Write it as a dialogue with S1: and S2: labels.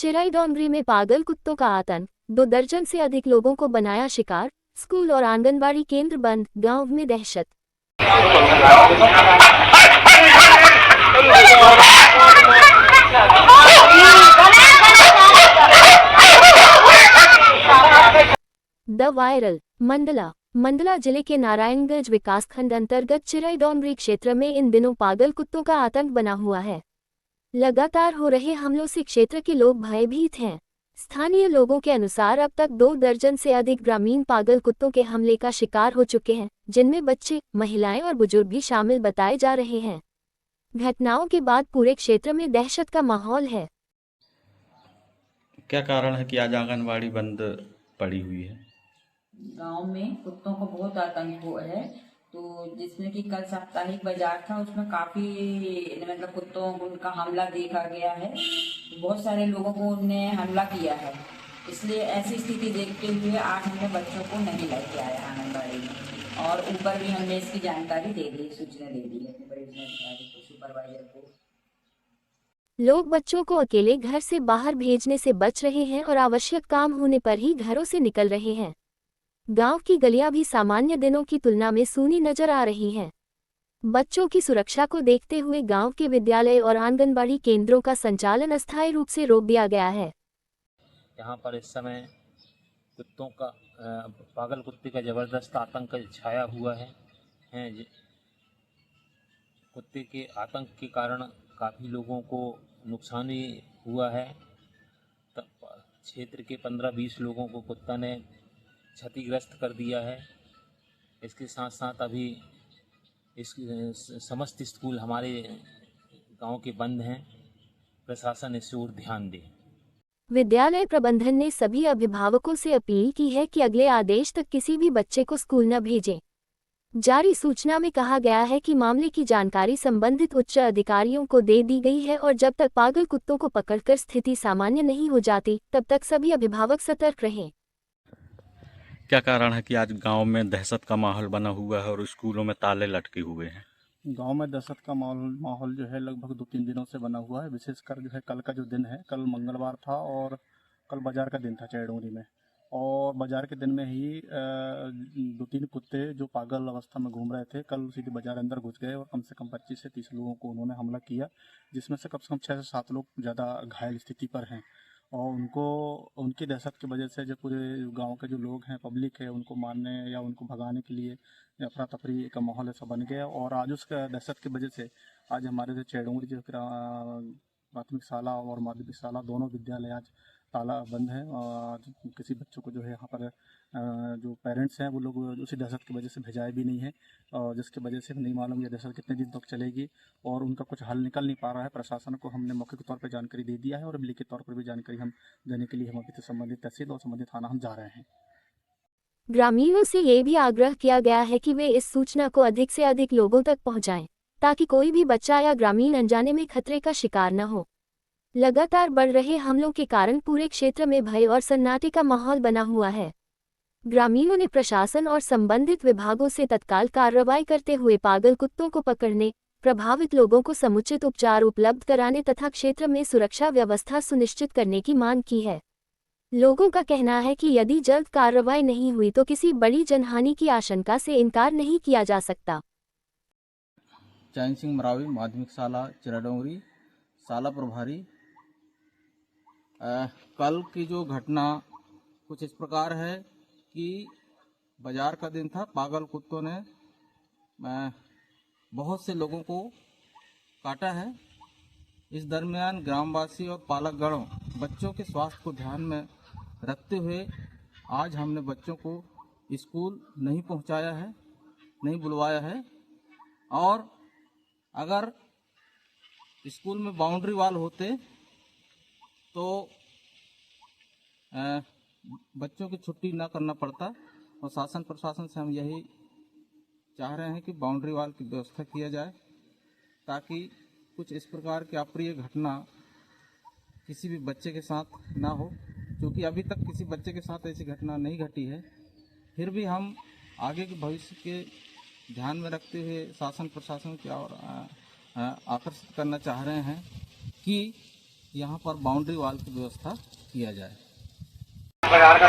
S1: चिराई डोंगरी में पागल कुत्तों का आतंक, 2 दर्जन से अधिक लोगों को बनाया शिकार, स्कूल और आंगनबाड़ी केंद्र बंद, गांव में दहशत। द वायरल मंडला जिले के नारायणगंज विकासखंड अंतर्गत चिराई डोंगरी क्षेत्र में इन दिनों पागल कुत्तों का आतंक बना हुआ है। लगातार हो रहे हमलों से क्षेत्र के लोग भयभीत हैं। स्थानीय लोगों के अनुसार अब तक 2 दर्जन से अधिक ग्रामीण पागल कुत्तों के हमले का शिकार हो चुके हैं, जिनमें बच्चे, महिलाएं और बुजुर्ग भी शामिल बताए जा रहे हैं। घटनाओं के बाद पूरे क्षेत्र में दहशत का माहौल है।
S2: क्या कारण है कि आज आंगनबाड़ी बंद पड़ी हुई है?
S3: गांव में कुत्तों को बहुत आतंक हुआ है। तो जिसमें कि कल साप्ताहिक बाजार था, उसमें काफी मतलब कुत्तों उनका हमला देखा गया है। बहुत सारे लोगों को उनने हमला किया है। इसलिए ऐसी स्थिति देखते हुए आज हमने बच्चों को नहीं लेके आया आंगनबाड़ी में, और ऊपर भी हमने इसकी जानकारी दे दी, सूचना दे दी है अपने परियोजना अधिकारी को, सुपरवाइजर को।
S1: लोग बच्चों को अकेले घर से बाहर भेजने से बच रहे हैं और आवश्यक काम होने पर ही घरों से निकल रहे हैं। गांव की गलियां भी सामान्य दिनों की तुलना में सूनी नजर आ रही हैं। बच्चों की सुरक्षा को देखते हुए गांव के विद्यालय और आंगनबाड़ी केंद्रों का संचालन अस्थायी रूप से रोक दिया गया है।
S4: यहाँ पर इस समय कुत्तों का पागल कुत्ते का जबरदस्त आतंक छाया हुआ है। कुत्ते के आतंक के कारण काफ़ी लोगों को नुकसान भी हुआ है। क्षेत्र के 15-20 लोगों को कुत्ता ने क्षतिग्रस्त कर दिया है। इसके साथ साथ अभी इस समस्त स्कूल हमारे गांव के बंद हैं। प्रशासन इस ओर ध्यान दे।
S1: विद्यालय प्रबंधन ने सभी अभिभावकों से अपील की है कि अगले आदेश तक किसी भी बच्चे को स्कूल न भेजें। जारी सूचना में कहा गया है कि मामले की जानकारी संबंधित उच्च अधिकारियों को दे दी गई है और जब तक पागल कुत्तों को पकड़कर स्थिति सामान्य नहीं हो जाती, तब तक सभी अभिभावक सतर्क रहें।
S2: क्या कारण है कि आज गांव में दहशत का माहौल बना हुआ है और स्कूलों में ताले लटके हुए हैं?
S5: गांव में दहशत का माहौल जो है लगभग 2-3 दिनों से बना हुआ है। विशेषकर जो है कल का जो दिन है, कल मंगलवार था और कल बाजार का दिन था चैडोंगरी में, और बाजार के दिन में ही 2-3 कुत्ते जो पागल अवस्था में घूम रहे थे, कल सीधे बाजार अंदर घुस गए और कम से कम 25 से 30 लोगों को उन्होंने हमला किया, जिसमें से कम 6 से 7 लोग ज़्यादा घायल स्थिति पर हैं। और उनकी दहशत की वजह से जो पूरे गांव के जो लोग हैं, पब्लिक है, उनको मारने या उनको भगाने के लिए अफरा तफरी का माहौल ऐसा बन गया। और आज उसका दहशत की वजह से आज हमारे जो चैडोंगरी जो प्राथमिक शाला और माध्यमिक शाला दोनों विद्यालय आज ताला बंद है। आज किसी बच्चों को जो है यहाँ पर जो पेरेंट्स हैं वो लोग उसी दहशत की वजह से भेजाए भी नहीं है, और जिसकी वजह से नहीं मालूम ये दहशत कितने दिन तक चलेगी और उनका कुछ हल निकल नहीं पा रहा है। प्रशासन को हमने मौके के तौर पर जानकारी दे दिया है और लिखित तौर पर भी जानकारी हम देने के लिए हम अभी संबंधित तहसील और संबंधित थाना हम जा रहे हैं।
S1: ग्रामीणों से ये भी आग्रह किया गया है कि वे इस सूचना को अधिक से अधिक लोगों तक पहुंचाएं, ताकि कोई भी बच्चा या ग्रामीण अनजाने में खतरे का शिकार न हो। लगातार बढ़ रहे हमलों के कारण पूरे क्षेत्र में भय और सन्नाटे का माहौल बना हुआ है। ग्रामीणों ने प्रशासन और संबंधित विभागों से तत्काल कार्रवाई करते हुए पागल कुत्तों को पकड़ने, प्रभावित लोगों को समुचित उपचार उपलब्ध कराने तथा क्षेत्र में सुरक्षा व्यवस्था सुनिश्चित करने की मांग की है। लोगों का कहना है कि यदि जल्द कार्रवाई नहीं हुई तो किसी बड़ी जनहानि की आशंका से इनकार नहीं किया जा सकता।
S6: चैन सिंह मरावी, माध्यमिक शाला चिराडोंगरी, शाला प्रभारी। कल की जो घटना कुछ इस प्रकार है कि बाजार का दिन था, पागल कुत्तों ने बहुत से लोगों को काटा है। इस दरमियान ग्रामवासी और पालकगणों बच्चों के स्वास्थ्य को ध्यान में रखते हुए आज हमने बच्चों को स्कूल नहीं पहुंचाया है, नहीं बुलवाया है। और अगर स्कूल में बाउंड्री वाल होते तो बच्चों की छुट्टी ना करना पड़ता। और शासन प्रशासन से हम यही चाह रहे हैं कि बाउंड्री वाल की व्यवस्था किया जाए, ताकि कुछ इस प्रकार की अप्रिय घटना किसी भी बच्चे के साथ ना हो, क्योंकि अभी तक किसी बच्चे के साथ ऐसी घटना नहीं घटी है। फिर भी हम आगे के भविष्य के ध्यान में रखते हुए शासन प्रशासन की ओर आकर्षित करना चाह रहे हैं कि यहाँ पर बाउंड्री वाल की व्यवस्था किया जाए।
S7: बाजार का